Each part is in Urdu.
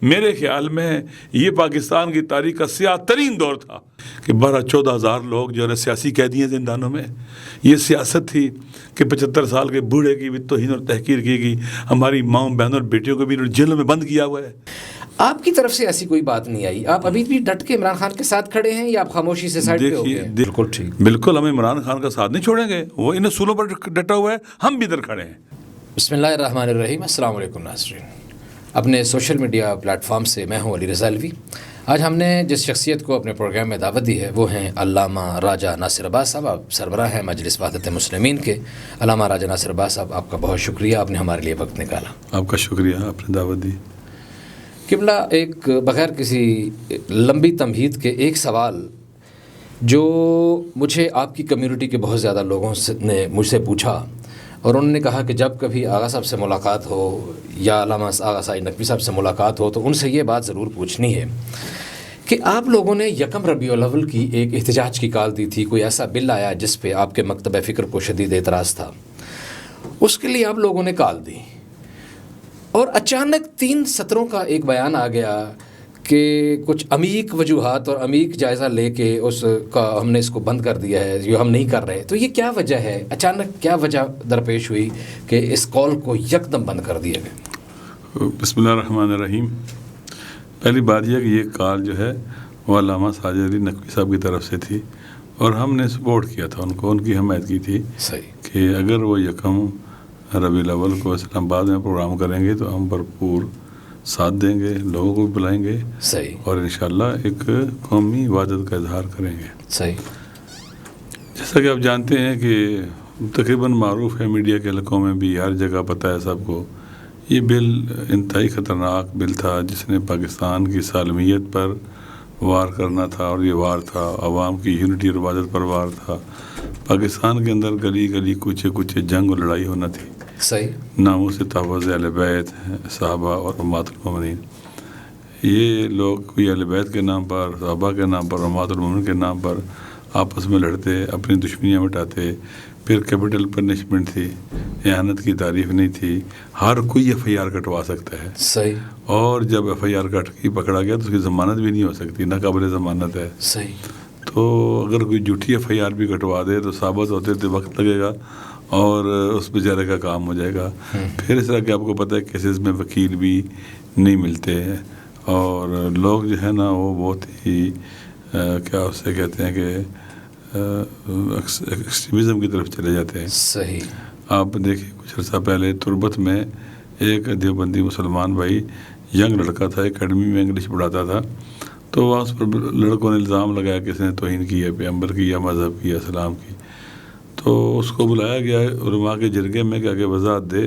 میرے خیال میں یہ پاکستان کی تاریخ کا سیاہ ترین دور تھا کہ 12-14 ہزار لوگ جو ہے سیاسی قیدی ہیں زندانوں میں. یہ سیاست تھی کہ 75 سال کے بوڑھے کی بھی توہین اور تحقیر کی گئی. ہماری ماؤں بہنوں اور بیٹیوں کو بھی جیلوں میں بند کیا ہوا ہے. آپ کی طرف سے ایسی کوئی بات نہیں آئی؟ آپ ابھی بھی ڈٹ کے عمران خان کے ساتھ کھڑے ہیں یا آپ خاموشی سے سائڈ پہ ہو گئے ہیں؟ بالکل ٹھیک، بالکل ہم عمران خان کا ساتھ نہیں چھوڑیں گے. وہ ان اصولوں پر ڈٹا ہوا ہے، ہم بھی ادھر کھڑے ہیں. بسم اللہ الرحمن الرحیم. السلام علیکم ناظرین. اپنے سوشل میڈیا پلیٹ فارم سے میں ہوں علی رضا الوی. آج ہم نے جس شخصیت کو اپنے پروگرام میں دعوت دی ہے وہ ہیں علامہ راجہ ناصر عباس صاحب. آپ سربراہ ہیں مجلس وحدت مسلمین کے. علامہ راجہ ناصر عباس صاحب، آپ کا بہت شکریہ، آپ نے ہمارے لیے وقت نکالا. آپ کا شکریہ، آپ نے دعوت دی. قبلہ، ایک بغیر کسی لمبی تمہید کے ایک سوال جو مجھے آپ کی کمیونٹی کے بہت زیادہ لوگوں نے مجھ سے پوچھا، اور انہوں نے کہا کہ جب کبھی آغا صاحب سے ملاقات ہو یا علامہ آغا سعید نقوی صاحب سے ملاقات ہو تو ان سے یہ بات ضرور پوچھنی ہے کہ آپ لوگوں نے 1 ربیع الاول کی ایک احتجاج کی کال دی تھی. کوئی ایسا بل آیا جس پہ آپ کے مکتب فکر کو شدید اعتراض تھا، اس کے لیے آپ لوگوں نے کال دی، اور اچانک 3 سطروں کا ایک بیان آ گیا کہ کچھ عمیق وجوہات اور عمیق جائزہ لے کے اس کا ہم نے اس کو بند کر دیا ہے، جو ہم نہیں کر رہے. تو یہ کیا وجہ ہے؟ اچانک کیا وجہ درپیش ہوئی کہ اس کال کو یکدم بند کر دیا گیا؟ بسم اللہ الرحمن الرحیم. پہلی بات یہ کہ یہ کال جو ہے وہ علامہ ساجد علی نقوی صاحب کی طرف سے تھی، اور ہم نے سپورٹ کیا تھا ان کو، ان کی حمایت کی تھی. صحیح. کہ اگر وہ 1 ربیع الاول کو اسلام آباد میں پروگرام کریں گے تو ہم بھرپور ساتھ دیں گے، لوگوں کو بھی بلائیں گے. صحیح. اور انشاءاللہ ایک قومی وحدت کا اظہار کریں گے. صحیح. جیسا کہ آپ جانتے ہیں کہ تقریباً معروف ہے میڈیا کے حلقوں میں بھی، ہر جگہ پتہ ہے سب کو، یہ بل انتہائی خطرناک بل تھا جس نے پاکستان کی سالمیت پر وار کرنا تھا، اور یہ وار تھا عوام کی یونٹی اور وحدت پر وار تھا. پاکستان کے اندر گلی گلی کوچے کوچے جنگ اور لڑائی ہونا تھی. صحیح. ناموس تحفظ اہل بیت، صحابہ اور امہات المومنین. یہ لوگ کوئی اہل بیت کے نام پر، صحابہ کے نام پر، امہات المومنین کے نام پر آپس میں لڑتے، اپنی دشمنیاں مٹاتے. پھر کیپٹل پنشمنٹ تھی، احانت کی تعریف نہیں تھی. ہر کوئی FIR کٹوا سکتا ہے. صحیح. اور جب FIR کٹ کے پکڑا گیا تو اس کی ضمانت بھی نہیں ہو سکتی، ناقابل ضمانت ہے. صحیح. تو اگر کوئی جھوٹی FIR بھی کٹوا دے تو ثابت ہوتے تو وقت لگے گا اور اس بیچارے کا کام ہو جائے گا. پھر اس طرح کہ آپ کو پتہ ہے کیسز میں وکیل بھی نہیں ملتے ہیں، اور لوگ جو ہے نا وہ بہت ہی کیا اسے کہتے ہیں کہ ایکسٹریمزم کی طرف چلے جاتے ہیں. صحیح. آپ دیکھیں کچھ عرصہ پہلے تربت میں ایک دیوبندی مسلمان بھائی، ینگ لڑکا تھا، اکیڈمی میں انگلش پڑھاتا تھا. تو وہاں اس پر لڑکوں نے الزام لگایا کہ اس نے توہین کی ہے پیغمبر کی یا مذہب کی یا اسلام کی. تو اس کو بلایا گیا علماء کے جرگے میں کہ آگے وضاحت دے.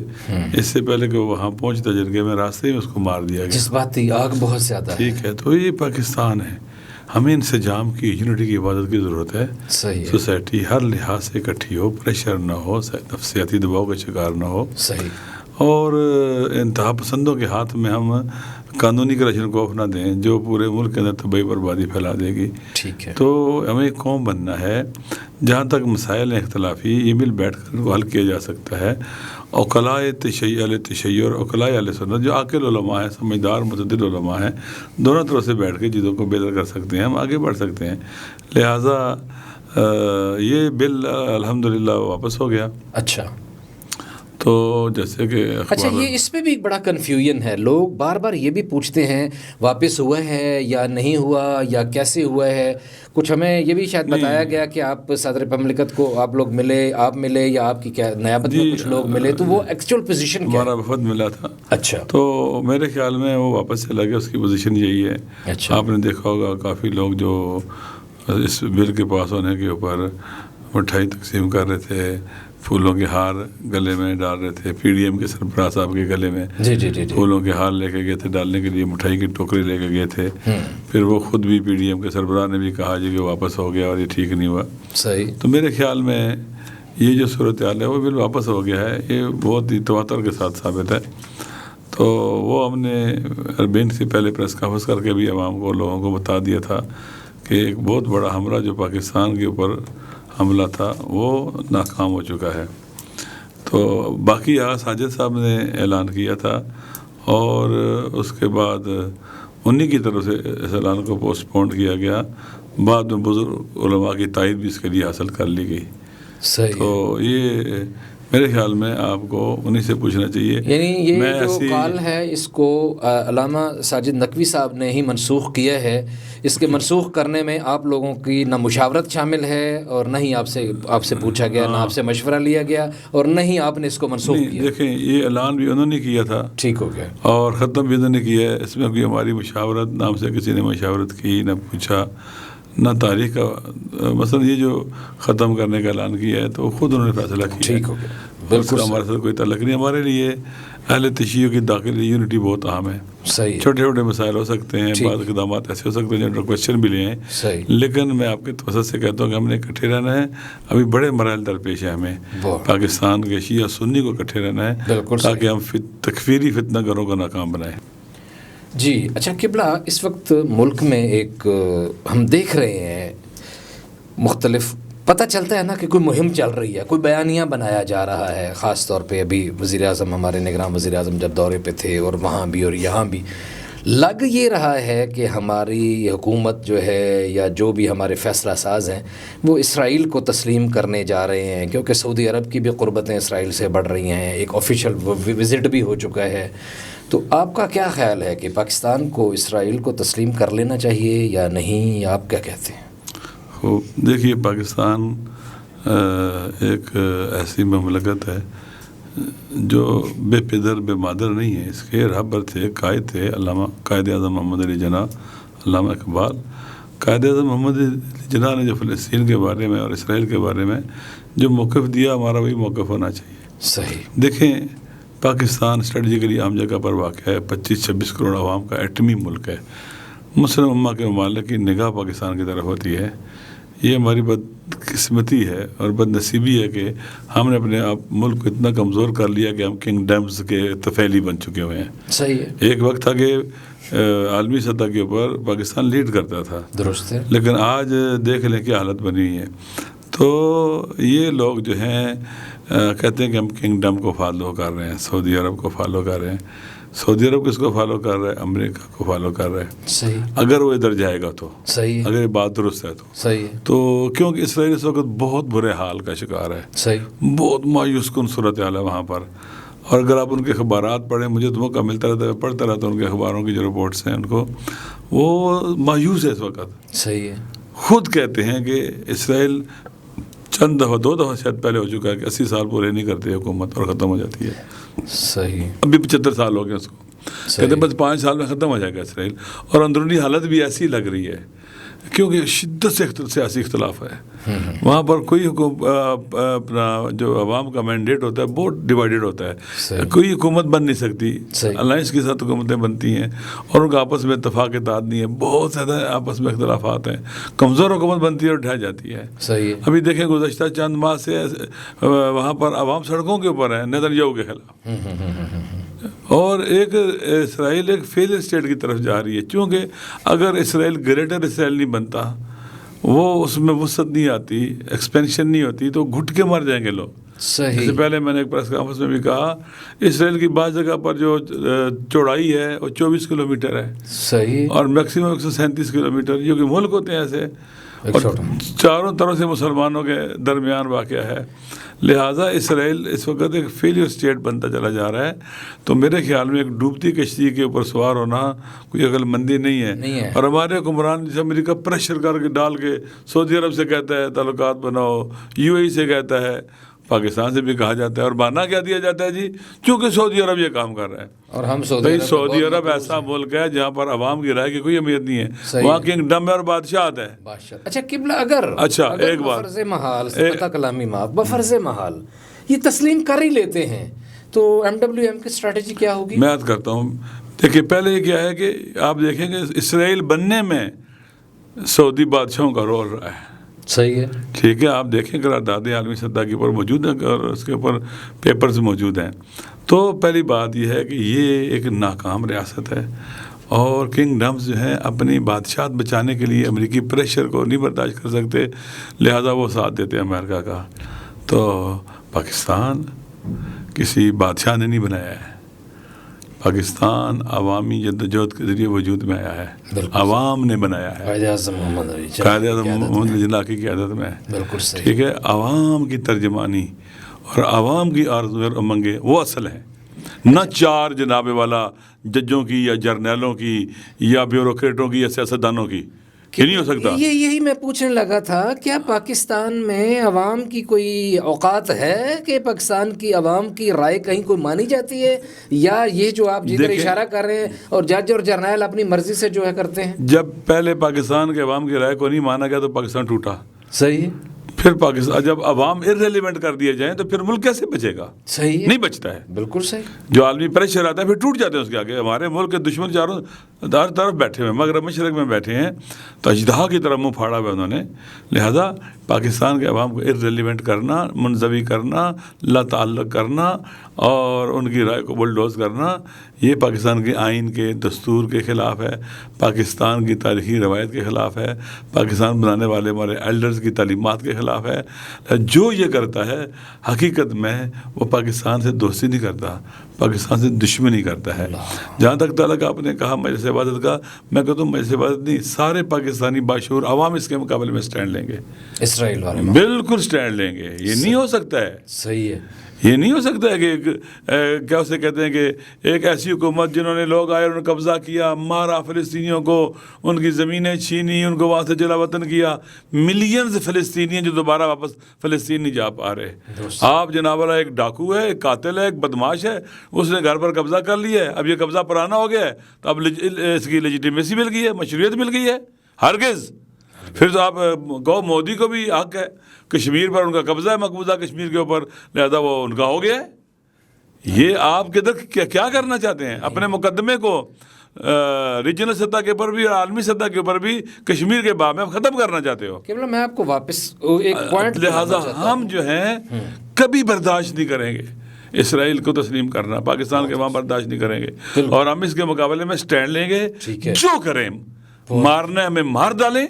اس سے پہلے کہ وہ وہاں پہنچتا جرگے میں، راستے میں اس کو مار دیا گیا. جذباتی آگ بہت زیادہ ہے. ٹھیک ہے، تو یہ پاکستان ہے، ہمیں انسجام کی، یونٹی کی عبادت کی ضرورت ہے. صحیح. سوسائٹی ہر لحاظ سے اکٹھی ہو، پریشر نہ ہو، نفسیاتی دباؤ کا شکار نہ ہو. صحیح. اور انتہا پسندوں کے ہاتھ میں ہم قانونی کرپشن کو نہ دیں جو پورے ملک کے اندر تباہی بربادی پھیلا دے گی. ٹھیک ہے. تو ہمیں ایک قوم بننا ہے جہاں تک مسائل اختلافی یہ مل بیٹھ کر حل کیا جا سکتا ہے. اوقلائے تشیع اور اوقلائے اہل سنت جو عاقل علماء ہیں، سمجھدار متعدد علماء ہیں، دونوں طرف سے بیٹھ کے چیزوں کو بہتر کر سکتے ہیں، ہم آگے بڑھ سکتے ہیں. لہٰذا یہ بل الحمدللہ واپس ہو گیا. اچھا. تو جیسے کہ اچھا، یہ اس پہ بھی ایک بڑا کنفیوژن ہے. لوگ بار بار یہ بھی پوچھتے ہیں واپس ہوا ہے یا نہیں ہوا یا کیسے ہوا ہے. کچھ ہمیں یہ بھی شاید بتایا گیا کہ آپ صدر مملکت کو آپ لوگ ملے، آپ ملے یا آپ کی کیا نیابت میں کچھ لوگ ملے، تو وہ ایکچوئل پوزیشن کیا؟ ہمارا وفد ملا تھا. اچھا. تو میرے خیال میں وہ واپس چلا گیا، اس کی پوزیشن یہی ہے. اچھا. آپ نے دیکھا ہوگا کافی لوگ جو اس بل کے پاس ہونے کے اوپر مٹھائی تقسیم کر رہے تھے، پھولوں کے ہار گلے میں ڈال رہے تھے. PDM کے سربراہ صاحب کے گلے میں پھولوں کے ہار لے کے گئے تھے ڈالنے کے لیے، مٹھائی کی ٹوکری لے کے گئے تھے. پھر وہ خود بھی PDM کے سربراہ نے بھی کہا جی کہ واپس ہو گیا اور یہ ٹھیک نہیں ہوا. صحیح. تو میرے خیال میں یہ جو صورتحال ہے وہ بل واپس ہو گیا ہے، یہ بہت ہی تواتر کے ساتھ ثابت ہے. تو وہ ہم نے اربین سے پہلے پریس کانفرنس کر کے بھی عوام کو، لوگوں کو بتا دیا تھا کہ ایک بہت بڑا حملہ جو پاکستان کے اوپر حملہ تھا وہ ناکام ہو چکا ہے. تو باقی ساجد صاحب نے اعلان کیا تھا اور اس کے بعد انہی کی طرف سے اس اعلان کو پوسٹ پون کیا گیا. بعد میں بزرگ علماء کی تائید بھی اس کے لیے حاصل کر لی گئی. صحیح. تو یہ میرے خیال میں آپ کو انہی سے پوچھنا چاہیے. یعنی یہ جو قال ہے اس کو علامہ ساجد نقوی صاحب نے ہی منسوخ کیا ہے. اس کے منسوخ کرنے میں آپ لوگوں کی نہ مشاورت شامل ہے اور نہ ہی آپ سے پوچھا گیا, نہ آپ سے مشورہ لیا گیا اور نہ ہی آپ نے اس کو منسوخ کیا. دیکھیں یہ اعلان بھی انہوں نے کیا تھا, ٹھیک ہو گیا, اور ختم بھی انہوں نے کیا ہے. اس میں کوئی ہماری مشاورت نہ ہم سے کسی نے مشاورت کی, نہ پوچھا, نہ تاریخ کا. مثلا یہ جو ختم کرنے کا اعلان کیا ہے تو خود انہوں نے فیصلہ کیا. ٹھیک ہو گیا, بالکل ہمارے ساتھ کوئی تعلق نہیں. ہمارے لیے اہل تشیع کی داخلی یونٹی بہت اہم ہے. صحیح. چھوٹے چھوٹے مسائل ہو سکتے ہیں, بعض اقدامات ایسے ہو سکتے ہیں جو کوشچن بھی لے ہیں. صحیح. لیکن میں آپ کے توسط سے کہتا ہوں کہ ہم نے اکٹھے رہنا ہے. ابھی بڑے مراحل درپیش ہیں ہمیں, پاکستان کے شیعہ سنی کو اکٹھے رہنا ہے تاکہ ہم تکفیری فتنہ گروں کو ناکام بنائیں. جی اچھا قبلہ, اس وقت ملک میں ایک ہم دیکھ رہے ہیں مختلف, پتہ چلتا ہے نا کہ کوئی مہم چل رہی ہے, کوئی بیانیہ بنایا جا رہا ہے. خاص طور پہ ابھی وزیر اعظم, ہمارے نگراں وزیر اعظم جب دورے پہ تھے, اور وہاں بھی اور یہاں بھی لگ یہ رہا ہے کہ ہماری حکومت جو ہے یا جو بھی ہمارے فیصلہ ساز ہیں وہ اسرائیل کو تسلیم کرنے جا رہے ہیں, کیونکہ سعودی عرب کی بھی قربتیں اسرائیل سے بڑھ رہی ہیں. ایک آفیشیل وزٹ بھی ہو چکا ہے. تو آپ کا کیا خیال ہے کہ پاکستان کو اسرائیل کو تسلیم کر لینا چاہیے یا نہیں, یا آپ کیا کہتے ہیں؟ دیکھیے پاکستان ایک ایسی مملکت ہے جو بے پدر بے مادر نہیں ہے. اس کے رہبر تھے, قائد تھے علامہ قائد اعظم محمد علی جناح, علامہ اقبال. قائد اعظم محمد علی جناح نے جو فلسطین کے بارے میں اور اسرائیل کے بارے میں جو موقف دیا, ہمارا وہی موقف ہونا چاہیے. صحیح. دیکھیں پاکستان اسٹریٹجیکلی عام جگہ پر واقع ہے, 25-26 کروڑ عوام کا ایٹمی ملک ہے. مسلم امہ کے ممالک کی نگاہ پاکستان کی طرف ہوتی ہے. یہ ہماری بدقسمتی ہے اور بد نصیبی ہے کہ ہم نے اپنے آپ ملک کو اتنا کمزور کر لیا کہ ہم کنگڈمز کے طفیلی بن چکے ہوئے ہیں. صحیح ہے. ایک وقت تھا کہ عالمی سطح کے اوپر پاکستان لیڈ کرتا تھا, درست ہے, لیکن آج دیکھ لیں کیا حالت بنی ہوئی ہے. تو یہ لوگ جو ہیں کہتے ہیں کہ ہم کنگڈم کو فالو کر رہے ہیں, سعودی عرب کو فالو کر رہے ہیں. سعودی عرب کس کو فالو کر رہا ہے؟ امریکہ کو فالو کر رہا ہے. صحیح. اگر وہ ادھر جائے گا تو صحیح, اگر یہ بات درست ہے تو صحیح ہے. تو کیونکہ اسرائیل اس وقت بہت برے حال کا شکار ہے. صحیح. بہت مایوس کن صورتحال ہے وہاں پر. اور اگر آپ ان کے اخبارات پڑھیں, مجھے تو موقع ملتا رہتا ہے, پڑھتا رہتا ہوں ان کے اخباروں کی جو رپورٹس ہیں, ان کو وہ مایوس ہے اس وقت. صحیح ہے. خود کہتے ہیں کہ اسرائیل چند دفعہ 2 دفعہ شاید پہلے ہو چکا ہے کہ 80 سال پورے نہیں کرتے حکومت اور ختم ہو جاتی ہے. صحیح. ابھی 75 سال ہو گئے اس کو, کہتے ہیں بس 5 سال میں ختم ہو جائے گا اسرائیل. اور اندرونی حالت بھی ایسی لگ رہی ہے کیونکہ شدت سے سیاسی اختلاف ہے وہاں پر. کوئی اپنا جو عوام کا مینڈیٹ ہوتا ہے بہت ڈیوائیڈڈ ہوتا ہے. کوئی حکومت بن نہیں سکتی, الائنس کے ساتھ حکومتیں بنتی ہیں اور ان کا آپس میں اتفاق اتحاد نہیں ہے. بہت زیادہ آپس میں اختلافات ہیں. کمزور حکومت بنتی ہے اور ڈھہ جاتی ہے. صحیح. ابھی دیکھیں گزشتہ چند ماہ سے وہاں پر عوام سڑکوں کے اوپر ہیں نیتنیاہو کے خلاف. اور ایک اسرائیل ایک فیل اسٹیٹ کی طرف جا رہی ہے, چونکہ اگر اسرائیل گریٹر اسرائیل نہیں بنتا, وہ اس میں وسعت نہیں آتی, ایکسپینشن نہیں ہوتی, تو گھٹ کے مر جائیں گے لوگ. صحیح. اس سے پہلے میں نے ایک پریس کانفرنس میں بھی کہا اسرائیل کی بعض جگہ پر جو چوڑائی ہے وہ 24 کلومیٹر ہے. صحیح. اور میکسیمم 137 کلومیٹر, یہ کہ ملک ہوتے ہیں ایسے, اور چاروں طرف سے مسلمانوں کے درمیان واقع ہے. لہٰذا اسرائیل اس وقت ایک فیلئر اسٹیٹ بنتا چلا جا رہا ہے. تو میرے خیال میں ایک ڈوبتی کشتی کے اوپر سوار ہونا کوئی عقل مندی نہیں ہے. اور ہمارے حکمران جیسے امریکہ پریشر کر کے ڈال کے سعودی عرب سے کہتا ہے تعلقات بناؤ, UAE سے کہتا ہے, پاکستان سے بھی کہا جاتا ہے, اور بہانہ کیا دیا جاتا ہے جی چونکہ سعودی عرب یہ کام کر رہا ہے. اور ہم سعودی عرب ایسا ملک ہے جہاں پر عوام کی رائے کی کوئی اہمیت نہیں ہے. وہاں کنگڈم ہے اور بادشاہت ہے. اچھا قبلہ, اگر ایک بات بفرض محال کلامی معاف, بفرض محال یہ تسلیم کر ہی لیتے ہیں تو MWM کی اسٹریٹجی کیا ہوگی؟ میں یاد کرتا ہوں. دیکھیے پہلے یہ کیا ہے کہ آپ دیکھیں گے اسرائیل بننے میں سعودی بادشاہوں کا رول رہا ہے. صحیح ہے. ٹھیک ہے, آپ دیکھیں قراردادیں عالمی سطح کے اوپر موجود ہیں اور اس کے اوپر پیپرز موجود ہیں. تو پہلی بات یہ ہے کہ یہ ایک ناکام ریاست ہے اور کنگڈمز جو ہیں اپنی بادشاہت بچانے کے لیے امریکی پریشر کو نہیں برداشت کر سکتے, لہٰذا وہ ساتھ دیتے ہیں امریکہ کا. تو پاکستان کسی بادشاہ نے نہیں بنایا ہے, پاکستان عوامی جدوجہد کے ذریعے وجود میں آیا ہے، عوام نے بنایا ہے، قائد اعظم محمد جناح کی قیادت میں، بالکل صحیح، ٹھیک ہے، عوام کی ترجمانی اور عوام کی آرزو اور امنگیں وہ اصل ہیں، نہ چار جناب والا ججوں کی یا جرنیلوں کی یا بیوروکریٹوں کی یا سیاستدانوں کی، یہ نہیں ہو سکتا۔ یہی میں پوچھنے لگا تھا، کیا پاکستان میں عوام کی کوئی اوقات ہے کہ پاکستان کی عوام کی رائے کہیں کوئی مانی جاتی ہے، یا یہ جو آپ جدھر اشارہ کر رہے ہیں اور جج اور جرنیل اپنی مرضی سے جو ہے کرتے ہیں؟ جب پہلے پاکستان کے عوام کی رائے کو نہیں مانا گیا تو پاکستان ٹوٹا، صحیح ہے، پھر پاکستان جب عوام ارریلیونٹ کر دیے جائیں تو پھر ملک کیسے بچے گا؟ صحیح ہے، نہیں بچتا ہے، بالکل صحیح، جو عالمی پریشر آتا ہے پھر ٹوٹ جاتے ہیں اس کے آگے۔ ہمارے ملک کے دشمن چاروں طرف بیٹھے ہوئے، مغرب مشرق میں بیٹھے ہیں تو اژدہا کی طرح منہ پھاڑا ہوا انہوں نے، لہذا پاکستان کے عوام کو ارریلیونٹ کرنا، منزوی کرنا، لا تعلق کرنا اور ان کی رائے کو بلڈوز کرنا، یہ پاکستان کے آئین کے دستور کے خلاف ہے، پاکستان کی تاریخی روایت کے خلاف ہے، پاکستان بنانے والے ہمارے ایلڈرز کی تعلیمات کے خلاف ہے۔ جو یہ کرتا ہے حقیقت میں وہ پاکستان سے دوستی نہیں کرتا، پاکستان سے دشمنی کرتا ہے۔ جہاں تک تعلق آپ نے کہا مجلس عبادت کا، میں کہتا ہوں مجلس عبادت نہیں، سارے پاکستانی باشعور عوام اس کے مقابلے میں سٹینڈ لیں گے، اسرائیل والے بالکل سٹینڈ لیں گے۔ یہ نہیں ہو سکتا ہے، صحیح ہے، یہ نہیں ہو سکتا ہے کہ کیا اسے کہتے ہیں کہ ایک ایسی حکومت جنہوں نے لوگ آئے انہوں نے قبضہ کیا، مارا فلسطینیوں کو، ان کی زمینیں چھینی، ان کو وہاں سے جلا وطن کیا، ملینز فلسطینی جو دوبارہ واپس فلسطین نہیں جا پا رہے۔ آپ جناب والا ایک ڈاکو ہے، ایک قاتل ہے، ایک بدماش ہے، اس نے گھر پر قبضہ کر لیا ہے، اب یہ قبضہ پرانا ہو گیا ہے تو اب اس کی لیجیٹیمیسی مل گئی ہے، مشروعیت مل گئی ہے، ہرگز۔ پھر تو آپ گو مودی کو بھی حق ہے، کشمیر پر ان کا قبضہ ہے، مقبوضہ کشمیر کے اوپر، لہذا وہ ان کا ہو گیا ہے۔ یہ آپ کے در کیا کرنا چاہتے ہیں؟ اپنے مقدمے کو ریجنل سطح کے اوپر بھی اور عالمی سطح کے اوپر بھی کشمیر کے باب میں آپ ختم کرنا چاہتے ہو۔ میں آپ کو واپس ایک پوائنٹ، لہذا ہم جو ہیں کبھی برداشت نہیں کریں گے اسرائیل کو تسلیم کرنا، پاکستان کے وہاں برداشت نہیں کریں گے، اور ہم اس کے مقابلے میں سٹینڈ لیں گے، جو کریں، مارنا ہے ہمیں مار ڈالیں،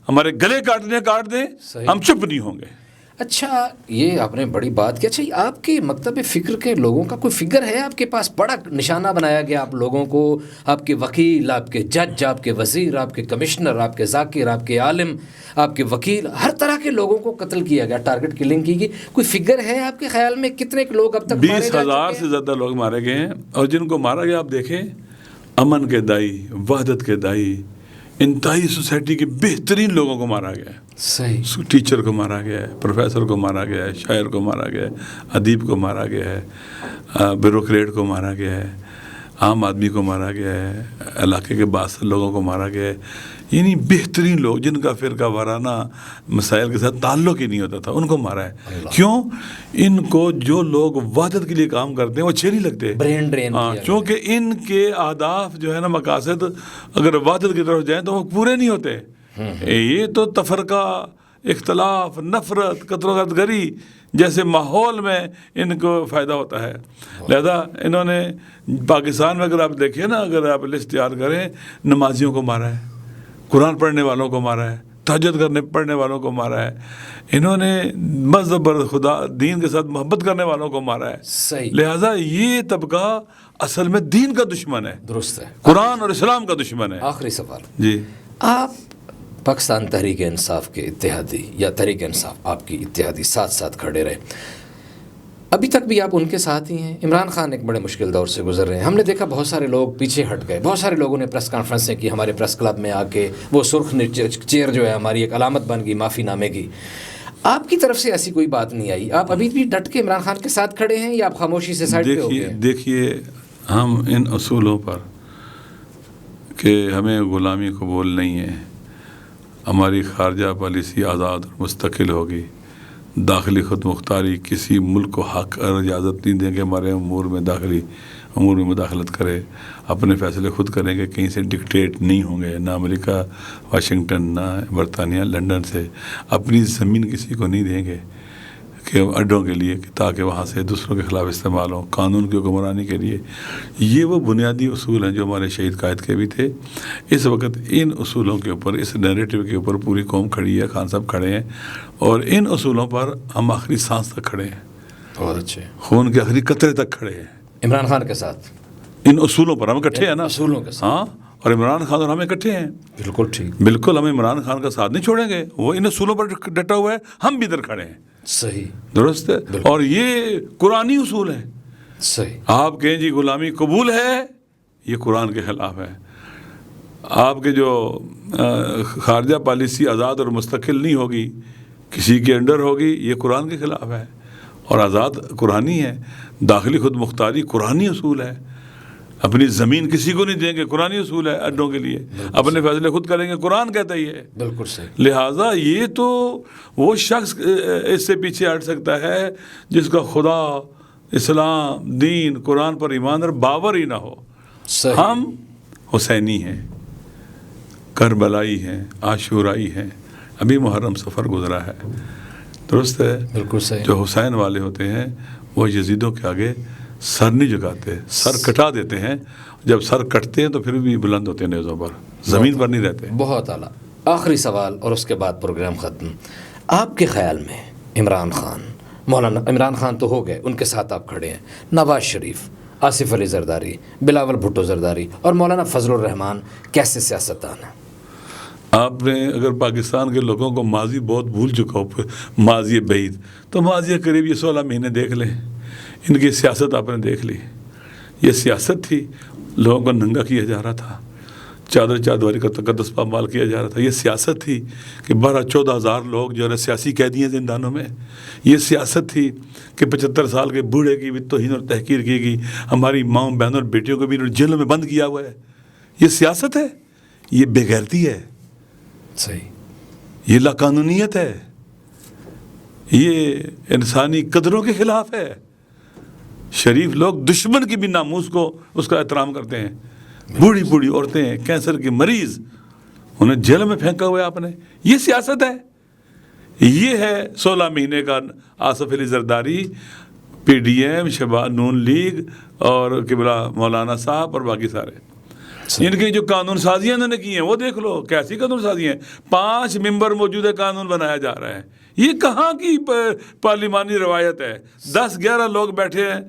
ہمارے گلے کاٹنے کاٹ دیں، ہم چپ نہیں ہوں گے۔ اچھا، یہ آپ نے بڑی بات کی۔ اچھا، آپ کے مکتب فکر کے لوگوں کا کوئی فگر ہے آپ کے پاس؟ بڑا نشانہ بنایا گیا آپ لوگوں کو، آپ کے وکیل، آپ کے جج، آپ کے وزیر، آپ کے کمشنر، آپ کے ذاکر، آپ کے عالم، آپ کے وکیل، ہر طرح کے لوگوں کو قتل کیا گیا، ٹارگٹ کلنگ کی گئی۔ کوئی فگر ہے آپ کے خیال میں کتنے لوگ اب تک؟ 20,000 سے زیادہ لوگ مارے گئے ہیں، اور جن کو مارا گیا آپ دیکھیں، امن کے دائی، وحدت کے دائی، انتہائی سوسائٹی کے بہترین لوگوں کو مارا گیا ہے۔ صحیح، ٹیچر کو مارا گیا ہے، پروفیسر کو مارا گیا ہے، شاعر کو مارا گیا ہے، ادیب کو مارا گیا ہے، بیوروکریٹ کو مارا گیا ہے، عام آدمی کو مارا گیا ہے، علاقے کے بعض لوگوں کو مارا گیا ہے، یعنی بہترین لوگ جن کا فرقہ وارانہ مسائل کے ساتھ تعلق ہی نہیں ہوتا تھا ان کو مارا ہے۔ کیوں؟ ان کو جو لوگ وحدت کے لیے کام کرتے ہیں وہ اچھے نہیں لگتے، برین ڈرین، چونکہ ان کے اہداف جو ہے نا، مقاصد اگر وحدت کی طرف جائیں تو وہ پورے نہیں ہوتے۔ یہ تو تفرقہ، اختلاف، نفرت، قتل و غارت گری جیسے ماحول میں ان کو فائدہ ہوتا ہے۔ لہذا انہوں نے پاکستان میں اگر آپ دیکھیں نا، اگر آپ لسٹ تیار کریں، نمازیوں کو مارا ہے، قرآن پڑھنے والوں کو مارا ہے، تہجد پڑھنے والوں کو مارا ہے، انہوں نے مذہب اور خدا دین کے ساتھ محبت کرنے والوں کو مارا ہے۔ صحیح، لہذا یہ طبقہ اصل میں دین کا دشمن ہے، درست ہے، قرآن اور اسلام کا دشمن ہے۔ آخری سوال، جی، آپ پاکستان تحریک انصاف کے اتحادی، یا تحریک انصاف آپ کی اتحادی ساتھ ساتھ کھڑے رہے، ابھی تک بھی آپ ان کے ساتھ ہی ہیں۔ عمران خان ایک بڑے مشکل دور سے گزر رہے ہیں، ہم نے دیکھا بہت سارے لوگ پیچھے ہٹ گئے، بہت سارے لوگوں نے پریس کانفرنسیں کی، ہمارے پریس کلب میں آ کے وہ سرخ چیئر جو ہے ہماری ایک علامت بن گئی معافی نامے کی۔ آپ کی طرف سے ایسی کوئی بات نہیں آئی؟ آپ ابھی بھی ڈٹ کے عمران خان کے ساتھ کھڑے ہیں یا آپ خاموشی سے سائڈ پہ ہو گئے؟ دیکھیے، ہم ان اصولوں پر کہ ہمیں غلامی قبول نہیں ہے، ہماری خارجہ پالیسی آزاد اور مستقل ہوگی، داخلی خود مختاری کسی ملک کو حق اور اجازت نہیں دیں کہ ہمارے امور میں مداخلت کرے، اپنے فیصلے خود کریں گے، کہیں سے ڈکٹیٹ نہیں ہوں گے، نہ امریکہ واشنگٹن، نہ برطانیہ لنڈن سے اپنی زمین کسی کو نہیں دیں گے کہ اڈوں کے لیے، تاکہ وہاں سے دوسروں کے خلاف استعمال ہوں، قانون کی حکمرانی کے لیے۔ یہ وہ بنیادی اصول ہیں جو ہمارے شہید قائد کے بھی تھے۔ اس وقت ان اصولوں کے اوپر، اس نیریٹو کے اوپر پوری قوم کھڑی ہے، خان صاحب کھڑے ہیں، اور ان اصولوں پر ہم آخری سانس تک کھڑے ہیں، بہت اچھے، خون کے آخری قطرے تک کھڑے ہیں، عمران خان کے ساتھ ان اصولوں پر ہم اکٹھے ہیں نا، اصولوں کے ساتھ. ہاں، اور عمران خان اور ہم اکٹھے ہیں. بالکل ٹھیک. بالکل ہم عمران خان کا ساتھ نہیں چھوڑیں گے، وہ ان اصولوں پر ڈٹا ہوا ہے، ہم بھی ادھر کھڑے ہیں. صحیح. درست ہے. اور یہ قرآنی اصول ہے. صحیح. آپ کہیں جی غلامی قبول ہے، یہ قرآن کے خلاف ہے. آپ کے جو خارجہ پالیسی آزاد اور مستقل نہیں ہوگی، کسی کے انڈر ہوگی، یہ قرآن کے خلاف ہے. اور آزاد قرآنی ہے، داخلی خود مختاری قرآنی اصول ہے. اپنی زمین کسی کو نہیں دیں گے، قرآنی اصول ہے اڈوں کے لیے. اپنے فیصلے خود کریں گے، قرآن کہتا ہی ہے. بالکل صحیح. لہٰذا یہ تو وہ شخص اس سے پیچھے ہٹ سکتا ہے جس کا خدا، اسلام، دین، قرآن پر ایمان اور باور ہی نہ ہو. صحیح. ہم حسینی ہیں، کربلائی ہیں، عاشورائی ہیں. ابھی محرم سفر گزرا ہے، درست ہے. بالکل صحیح. جو حسین والے ہوتے ہیں وہ یزیدوں کے آگے سر نہیں جھکاتے، سر کٹا دیتے ہیں. جب سر کٹتے ہیں تو پھر بھی بلند ہوتے ہیں نیزوں پر، زمین پر نہیں رہتے. بہت اعلیٰ. آخری سوال اور اس کے بعد پروگرام ختم. آپ کے خیال میں عمران خان، مولانا عمران خان تو ہو گئے، ان کے ساتھ آپ کھڑے ہیں، نواز شریف، آصف علی زرداری، بلاول بھٹو زرداری اور مولانا فضل الرحمان کیسے سیاستدان ہیں؟ آپ نے اگر پاکستان کے لوگوں کو ماضی بہت بھول چکا ہو، ماضی بعید، تو ماضی قریب یہ 16 مہینے دیکھ لیں. ان کی سیاست آپ نے دیکھ لی. یہ سیاست تھی، لوگوں کو ننگا کیا جا رہا تھا، چادر چادواری کا تقدس پامال کیا جا رہا تھا. یہ سیاست تھی کہ 12-14 ہزار لوگ جو ہے سیاسی قیدی ہیں زندانوں میں. یہ سیاست تھی کہ 75 سال کے بوڑھے کی بھی توہین اور تحقیر کی گئی. ہماری ماں، بہنوں اور بیٹیوں کو بھی انہوں نے جیلوں میں بند کیا ہوا ہے. یہ سیاست ہے، یہ بے غیرتی ہے. صحیح. یہ لاقانونیت ہے، یہ انسانی قدروں کے خلاف ہے. شریف لوگ دشمن کی بھی ناموس کو اس کا احترام کرتے ہیں. بوڑھی بوڑھی عورتیں، کینسر کے مریض، انہیں جیل میں پھینکا ہوا ہے آپ نے. یہ سیاست ہے. یہ ہے 16 مہینے کا Asif Ali Zardari, P D M, شباب نون لیگ اور قبلہ مولانا صاحب اور باقی سارے. ان کی جو قانون سازیاں انہوں نے کی ہیں وہ دیکھ لو، کیسی قانون سازیاں ہیں. 5 ممبر موجود ہے، قانون بنایا جا رہا ہے. یہ کہاں کی پارلیمانی روایت ہے؟ 10-11 لوگ بیٹھے ہیں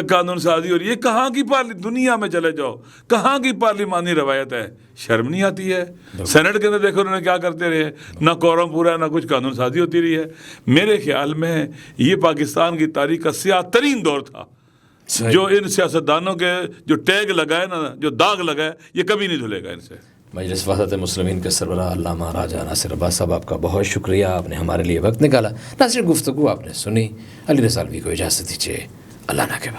قانون سازی، اور یہ کہاں کی دنیا میں چلے جاؤ کہاں کی پارلیمانی روایت ہے؟ شرم نہیں آتی ہے؟ سینٹ کے اندر دیکھو انہوں نے کیا کرتے رہے، نہ کورم پورا ہے، نہ کچھ قانون سازی ہوتی رہی ہے. میرے خیال میں یہ پاکستان کی تاریخ کا سیاہ ترین دور تھا. جو ان سیاستدانوں کے جو ٹیگ لگائے نا، جو داغ لگائے، یہ کبھی نہیں دھلے گا ان سے. مجلس وحدت مسلمین کے سربراہ علامہ راجہ ناصر عباس صاحب، آپ کا بہت شکریہ، آپ نے ہمارے لیے وقت نکالا. ناظرین، گفتگو آپ نے سنی. علی رضا الوی کو اجازت دیجیے. اللہ نگہبان.